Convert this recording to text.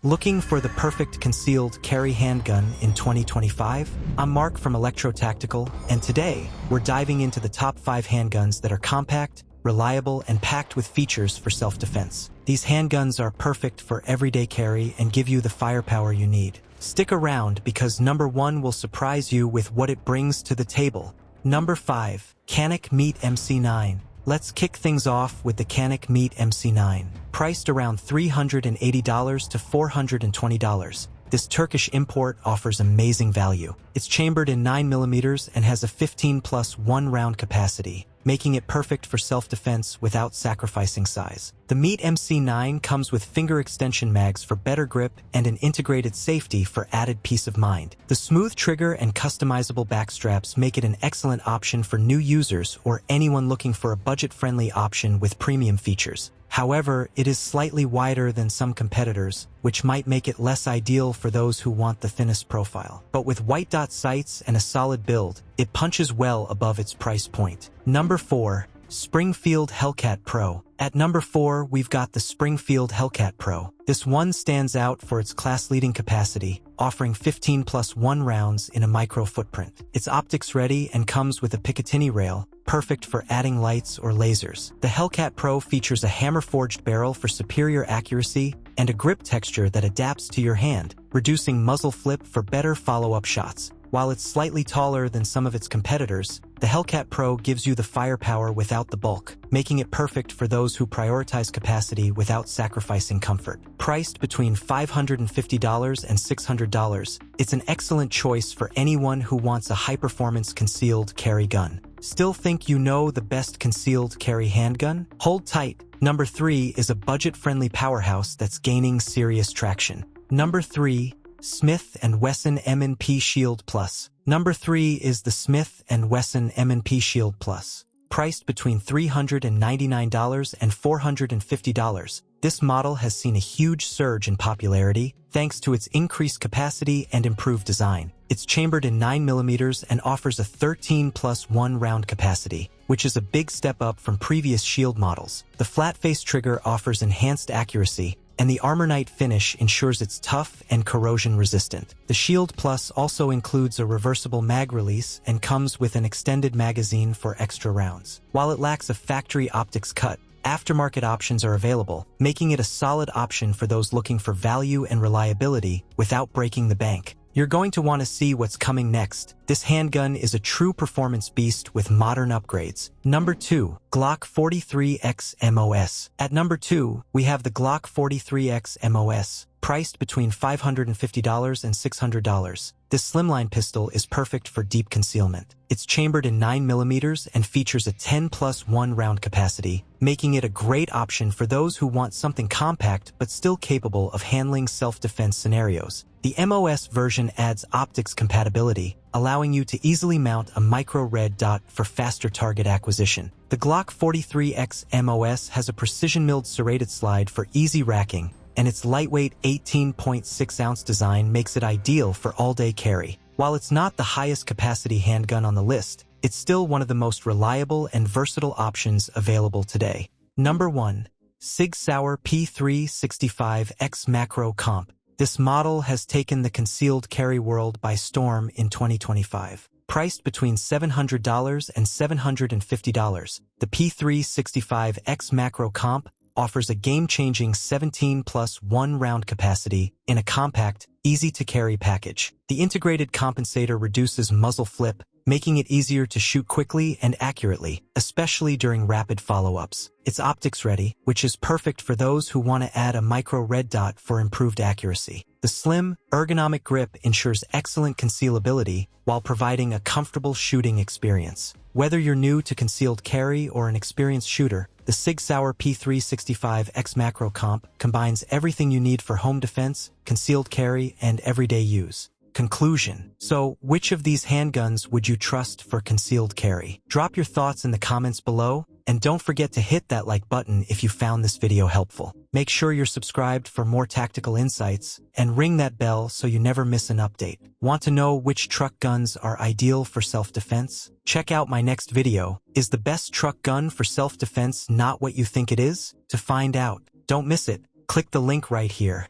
Looking for the perfect concealed carry handgun in 2025? I'm Mark from Electro Tactical, and today we're diving into the top 5 handguns that are compact, reliable, and packed with features for self-defense. These handguns are perfect for everyday carry and give you the firepower you need. Stick around because number 1 will surprise you with what it brings to the table. Number 5. Canik Meat MC9. Let's kick things off with the Canik Meat MC9. Priced around $380 to $420, this Turkish import offers amazing value. It's chambered in 9mm and has a 15+1 round capacity, making it perfect for self-defense without sacrificing size. The Meat MC9 comes with finger extension mags for better grip and an integrated safety for added peace of mind. The smooth trigger and customizable backstraps make it an excellent option for new users or anyone looking for a budget-friendly option with premium features. However, it is slightly wider than some competitors, which might make it less ideal for those who want the thinnest profile. But with white dot sights and a solid build, it punches well above its price point. Number 4. Springfield Hellcat Pro. At number 4, we've got the Springfield Hellcat Pro. This one stands out for its class-leading capacity, offering 15+1 rounds in a micro footprint. It's optics-ready and comes with a Picatinny rail, perfect for adding lights or lasers. The Hellcat Pro features a hammer-forged barrel for superior accuracy and a grip texture that adapts to your hand, reducing muzzle flip for better follow-up shots. While it's slightly taller than some of its competitors, the Hellcat Pro gives you the firepower without the bulk, making it perfect for those who prioritize capacity without sacrificing comfort. Priced between $550 and $600, it's an excellent choice for anyone who wants a high-performance concealed carry gun. Still think you know the best concealed carry handgun? Hold tight. Number 3 is a budget-friendly powerhouse that's gaining serious traction. Number 3. Smith & Wesson M&P Shield Plus. Number 3 is the Smith & Wesson M&P Shield Plus. Priced between $399 and $450, this model has seen a huge surge in popularity thanks to its increased capacity and improved design. It's chambered in 9mm and offers a 13+1 round capacity, which is a big step up from previous Shield models. The flat-face trigger offers enhanced accuracy, and the Armornite finish ensures it's tough and corrosion-resistant. The Shield Plus also includes a reversible mag release and comes with an extended magazine for extra rounds. While it lacks a factory optics cut, aftermarket options are available, making it a solid option for those looking for value and reliability without breaking the bank. You're going to want to see what's coming next. This handgun is a true performance beast with modern upgrades. Number 2. Glock 43X MOS. At number 2, we have the Glock 43X MOS, priced between $550 and $600. This slimline pistol is perfect for deep concealment. It's chambered in 9mm and features a 10+1 round capacity, making it a great option for those who want something compact but still capable of handling self-defense scenarios. The MOS version adds optics compatibility, allowing you to easily mount a micro red dot for faster target acquisition. The Glock 43X MOS has a precision-milled serrated slide for easy racking, and its lightweight 18.6-ounce design makes it ideal for all-day carry. While it's not the highest capacity handgun on the list, it's still one of the most reliable and versatile options available today. Number 1. Sig Sauer P365X Macro Comp. This model has taken the concealed carry world by storm in 2025. Priced between $700 and $750, the P365X Macro Comp offers a game-changing 17+1 round capacity in a compact, easy-to-carry package. The integrated compensator reduces muzzle flip, making it easier to shoot quickly and accurately, especially during rapid follow-ups. It's optics-ready, which is perfect for those who want to add a micro red dot for improved accuracy. The slim, ergonomic grip ensures excellent concealability while providing a comfortable shooting experience. Whether you're new to concealed carry or an experienced shooter, the Sig Sauer P365X Macro Comp combines everything you need for home defense, concealed carry, and everyday use. Conclusion. So, which of these handguns would you trust for concealed carry? Drop your thoughts in the comments below, and don't forget to hit that like button if you found this video helpful. Make sure you're subscribed for more tactical insights, and ring that bell so you never miss an update. Want to know which truck guns are ideal for self-defense? Check out my next video. Is the best truck gun for self-defense not what you think it is? To find out, don't miss it. Click the link right here.